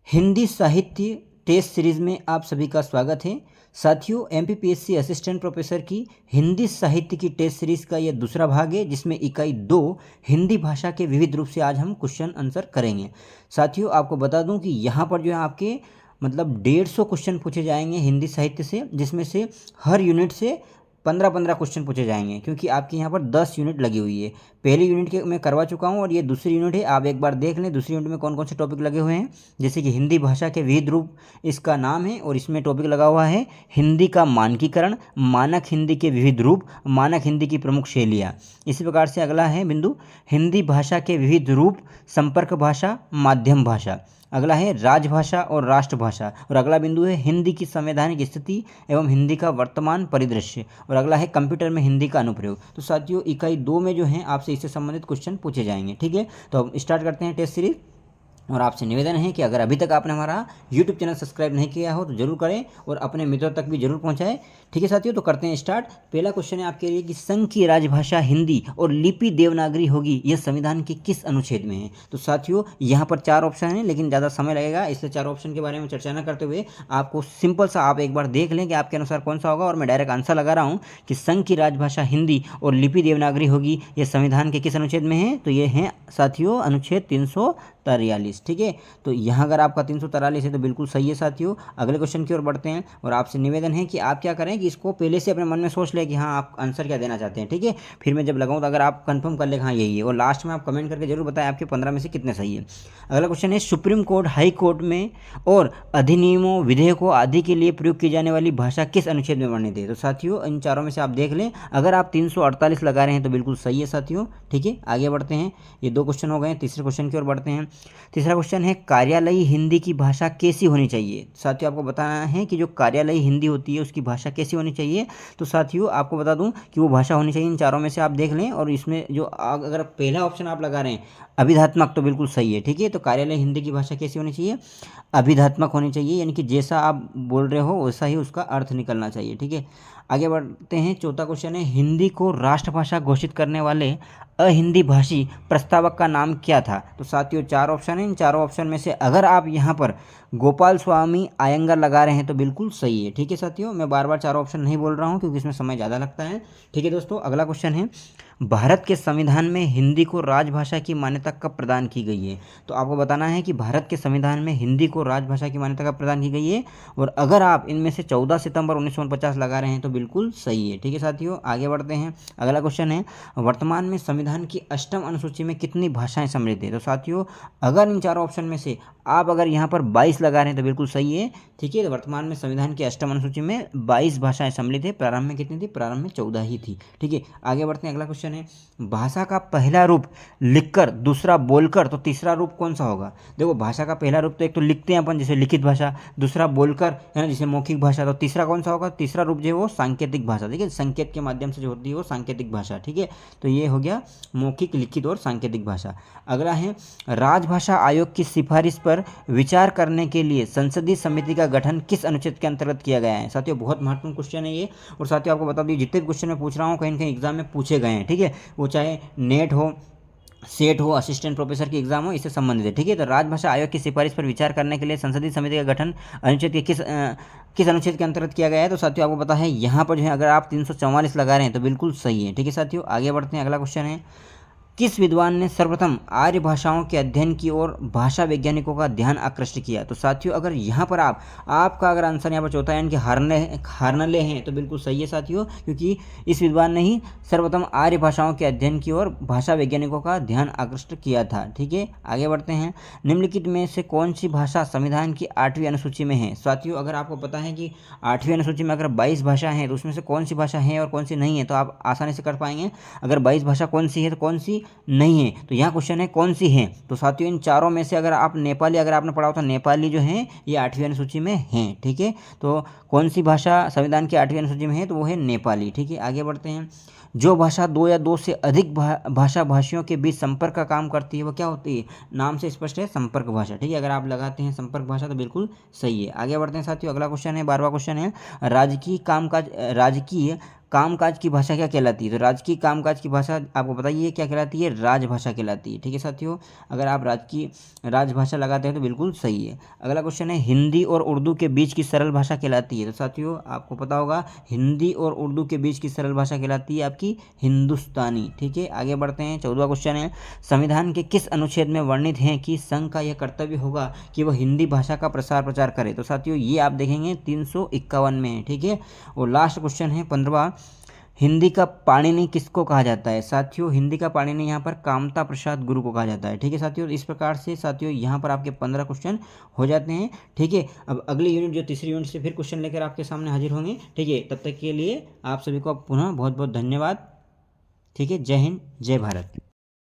हिंदी साहित्य test series में आप सभी का स्वागत है। साथियों, एमपीपीएससी असिस्टेंट प्रोफेसर की हिंदी साहित्य की टेस्ट सीरीज का यह दूसरा भाग है, जिसमें इकाई 2 हिंदी भाषा के विविध रूप से आज हम क्वेश्चन आंसर करेंगे। साथियों, आपको बता दूं कि यहाँ पर जो है आपके 150 क्वेश्चन पूछे जाएंगे हिंदी साहित्य से, जिसमें से हर यूनिट से 15-15 क्वेश्चन पूछे जाएंगे, क्योंकि आपके यहाँ पर 10 यूनिट लगी हुई है। पहली यूनिट के मैं करवा चुका हूँ और ये दूसरी यूनिट है। आप एक बार देख लें दूसरी यूनिट में कौन कौन से टॉपिक लगे हुए हैं। जैसे कि हिंदी भाषा के विविध रूप इसका नाम है और इसमें टॉपिक लगा हुआ है हिंदी का मानकीकरण, मानक हिंदी के विविध रूप, मानक हिंदी की प्रमुख शैलियाँ। इसी प्रकार से अगला है बिंदु हिंदी भाषा के विविध रूप, संपर्क भाषा, माध्यम भाषा। अगला है राजभाषा और राष्ट्रभाषा। और अगला बिंदु है हिंदी की संवैधानिक स्थिति एवं हिंदी का वर्तमान परिदृश्य। और अगला है कंप्यूटर में हिंदी का अनुप्रयोग। तो साथियों, इकाई 2 में जो है आपसे इससे संबंधित क्वेश्चन पूछे जाएंगे। ठीक है, तो अब स्टार्ट करते हैं टेस्ट सीरीज। और आपसे निवेदन है कि अगर अभी तक आपने हमारा यूट्यूब चैनल सब्सक्राइब नहीं किया हो तो जरूर करें और अपने मित्रों तक भी जरूर पहुंचाएं। ठीक है साथियों, तो करते हैं स्टार्ट। पहला क्वेश्चन है आपके लिए कि संघ की राजभाषा हिंदी और लिपि देवनागरी होगी, यह संविधान के किस अनुच्छेद में है। तो साथियों, यहाँ पर 4 ऑप्शन हैं, लेकिन ज़्यादा समय लगेगा, इसलिए 4 ऑप्शन के बारे में चर्चा न करते हुए आपको सिंपल सा आप एक बार देख लें कि आपके अनुसार कौन सा होगा। और मैं डायरेक्ट आंसर लगा रहा हूँ कि संघ की राजभाषा हिंदी और लिपि देवनागरी होगी, यह संविधान के किस अनुच्छेद में है। तो ये है साथियों अनुच्छेद 343। ठीक है, तो यहाँ अगर आपका 343 है तो बिल्कुल सही है साथियों। अगले क्वेश्चन की ओर बढ़ते हैं और आपसे निवेदन है कि आप क्या करें कि इसको पहले से अपने मन में सोच लें कि हाँ आप आंसर क्या देना चाहते हैं। ठीक है, फिर मैं जब लगाऊँ तो अगर आप कंफर्म कर ले हाँ यही है, और लास्ट में आप कमेंट करके जरूर बताएं आपके 15 में से कितने सही है। अगला क्वेश्चन है सुप्रीम कोर्ट, हाई कोर्ट में और अधिनियमों, विधेयकों आदि के लिए प्रयोग की जाने वाली भाषा किस अनुच्छेद में वर्णित है। तो साथियों, इन चारों में से आप देख लें, अगर आप 348 लगा रहे हैं तो बिल्कुल सही है साथियों। ठीक है, आगे बढ़ते हैं। ये 2 क्वेश्चन हो गए, तीसरे क्वेश्चन की ओर बढ़ते हैं। तीसरा क्वेश्चन है कार्यालयी हिंदी की भाषा कैसी होनी चाहिए। साथियों, आपको बताना है कि जो कार्यालयी हिंदी होती है उसकी भाषा कैसी होनी चाहिए। तो साथियों, आपको बता दूं कि वो भाषा होनी चाहिए, इन चारों में से आप देख लें। और इसमें जो अगर पहला ऑप्शन आप लगा रहे हैं अभिधात्मक, तो बिल्कुल सही है। ठीक है, तो कार्यालय हिंदी की भाषा कैसी होनी चाहिए, अभिधात्मक होनी चाहिए, यानी कि जैसा आप बोल रहे हो वैसा ही उसका अर्थ निकलना चाहिए। ठीक है, आगे बढ़ते हैं। चौथा क्वेश्चन है हिंदी को राष्ट्रभाषा घोषित करने वाले अहिंदी भाषी प्रस्तावक का नाम क्या था। तो साथियों, 4 ऑप्शन है, इन चारों ऑप्शन में से अगर आप यहाँ पर गोपाल स्वामी अयंगर लगा रहे हैं तो बिल्कुल सही है। ठीक है साथियों, मैं बार बार 4 ऑप्शन नहीं बोल रहा हूँ क्योंकि इसमें समय ज़्यादा लगता है। ठीक है दोस्तों, अगला क्वेश्चन है भारत के संविधान में हिंदी को राजभाषा की मान्यता कब प्रदान की गई है। तो आपको बताना है कि भारत के संविधान में हिंदी को राजभाषा की मान्यता कब प्रदान की गई है। और अगर आप इनमें से 14 सितंबर 1949 लगा रहे हैं तो बिल्कुल सही है। ठीक है साथियों, आगे बढ़ते हैं। अगला क्वेश्चन है वर्तमान में संविधान की 8वीं अनुसूची में कितनी भाषाएं सम्मिलित है। तो साथियों, अगर इन चारों ऑप्शन में से आप अगर यहाँ पर 22 लगा रहे हैं तो बिल्कुल सही है। ठीक है, तो वर्तमान में संविधान की 8वीं अनुसूची में 22 भाषाएं सम्मिलित है। प्रारंभ में कितनी थी, प्रारंभ में 14 ही थी। ठीक है, आगे बढ़ते हैं। अगला क्वेश्चन है भाषा का पहला रूप लिखकर, दूसरा बोलकर, तो तीसरा रूप कौन सा होगा। देखो, भाषा का पहला रूप तो एक तो लिखते हैं अपन जैसे लिखित भाषा, दूसरा बोलकर है ना जैसे मौखिक भाषा, तो तीसरा कौन सा होगा, तीसरा रूप जो है वो सांकेतिक भाषा। ठीक है, संकेत के माध्यम से जो होती है वो सांकेतिक भाषा। ठीक है, तो ये हो गया मौखिक, लिखित और सांकेतिक भाषा। अगला है राजभाषा आयोग की सिफारिश पर विचार करने के लिए संसदीय समिति का गठन किस अनुच्छेद के अंतर्गत किया गया है। साथियों, बहुत महत्वपूर्ण क्वेश्चन है ये। और साथियों, आपको बता दूं जितने भी क्वेश्चन मैं पूछ रहा हूँ कहीं ना कहीं एग्जाम में पूछे गए हैं। ठीक है, वो चाहे नेट हो, सेट हो, असिस्टेंट प्रोफेसर की एग्जाम हो, इससे संबंधित है। ठीक है, तो राजभाषा आयोग की सिफारिश पर विचार करने के लिए संसदीय समिति का गठन अनुच्छेद के किस अनुच्छेद के अंतर्गत किया गया है। तो साथियों, आपको पता है यहाँ पर जो है अगर आप 344 लगा रहे हैं तो बिल्कुल सही है। ठीक है साथियों, आगे बढ़ते हैं। अगला क्वेश्चन है किस विद्वान ने सर्वप्रथम आर्य भाषाओं के अध्ययन की ओर भाषा वैज्ञानिकों का ध्यान आकृष्ट किया। तो साथियों, अगर यहाँ पर आपका अगर आंसर यहाँ पर चौथा यानी कि हार्नले हैं तो बिल्कुल सही है साथियों, क्योंकि इस विद्वान ने ही सर्वप्रथम आर्य भाषाओं के अध्ययन की ओर भाषा वैज्ञानिकों का ध्यान आकृष्ट किया था। ठीक है, आगे बढ़ते हैं। निम्नलिखित में से कौन सी भाषा संविधान की 8वीं अनुसूची में है। साथियों, अगर आपको पता है कि 8वीं अनुसूची में अगर 22 भाषा हैं तो उसमें से कौन सी भाषा है और कौन सी नहीं है, तो आप आसानी से कर पाएंगे। अगर 22 भाषा कौन सी है तो कौन सी नहीं है, तो यहाँ क्वेश्चन है कौन सी है। तो साथियों, इन चारों में से अगर आप नेपाली अगर आपने पढ़ा हो तो नेपाली जो है ये 8वीं अनुसूची में है। ठीक है, तो कौन सी भाषा संविधान की 8वीं अनुसूची में है, तो वो है नेपाली। ठीक है, आगे बढ़ते हैं। जो भाषा 2 या 2 से अधिक भाषा भाषियों के बीच संपर्क का काम करती है वो क्या होती है, नाम से स्पष्ट है, संपर्क भाषा। ठीक है, अगर आप लगाते हैं संपर्क भाषा तो बिल्कुल सही है। आगे बढ़ते हैं साथियों। अगला क्वेश्चन है 12वां क्वेश्चन है राजकीय कामकाज की भाषा क्या कहलाती है? तो राजकीय कामकाज की भाषा आपको बताइए क्या कहलाती है? राजभाषा कहलाती है। ठीक है साथियों, अगर आप राजभाषा लगाते हैं तो बिल्कुल सही है। अगला क्वेश्चन है हिंदी और उर्दू के बीच की सरल भाषा कहलाती है। तो साथियों आपको पता होगा हिंदी और उर्दू के बीच की सरल भाषा कहलाती है आपकी हिंदुस्तानी। ठीक है, आगे बढ़ते हैं। 14वां क्वेश्चन है संविधान के किस अनुच्छेद में वर्णित है कि संघ का यह कर्तव्य होगा कि वह हिंदी भाषा का प्रचार करे? तो साथियों ये आप देखेंगे 351 में है। ठीक है, और लास्ट क्वेश्चन है 15वां, हिंदी का पाणिनि किसको कहा जाता है? साथियों हिंदी का पाणिनि यहाँ पर कामता प्रसाद गुरु को कहा जाता है। ठीक है साथियों, इस प्रकार से साथियों यहाँ पर आपके 15 क्वेश्चन हो जाते हैं। ठीक है, अब अगली यूनिट जो तीसरी यूनिट से फिर क्वेश्चन लेकर आपके सामने हाजिर होंगे। ठीक है, तब तक के लिए आप सभी को पुनः बहुत बहुत धन्यवाद। ठीक है, जय हिंद, जय भारत।